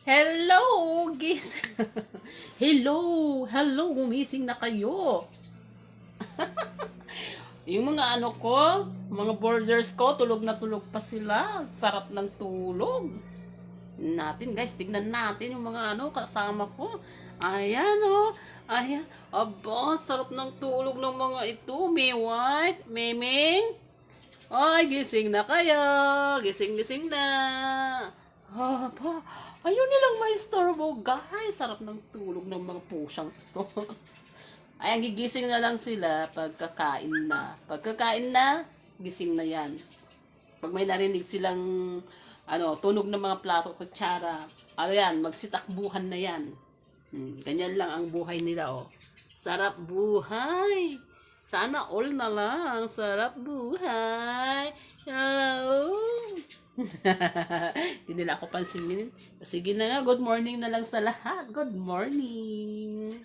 Hello, gis. Hello, gumising na kayo. Yung mga ano ko, mga borders ko, tulog na tulog pa sila. Sarap ng tulog. Natin guys, tignan natin yung mga ano kasama ko. Ayan oh, ayan. Aba, sarap ng tulog ng mga ito. May white, memeng. Ay, gising na kayo. Gising na. Aba, ayaw nilang maistorbo, guys. Sarap ng tulog ng mga pusyang ito. Ay, ang gigising na lang sila pagkakain na. Pagkakain na, gising na yan. Pag may narinig silang tunog ng mga plato, kutsara, ano yan, magsitakbuhan na yan. Ganyan lang ang buhay nila, oh. Sarap buhay. Sana all na lang. Sarap buhay. Hello. Hindi nila ako pansinin. Sige na nga, good morning na lang sa lahat. Good morning.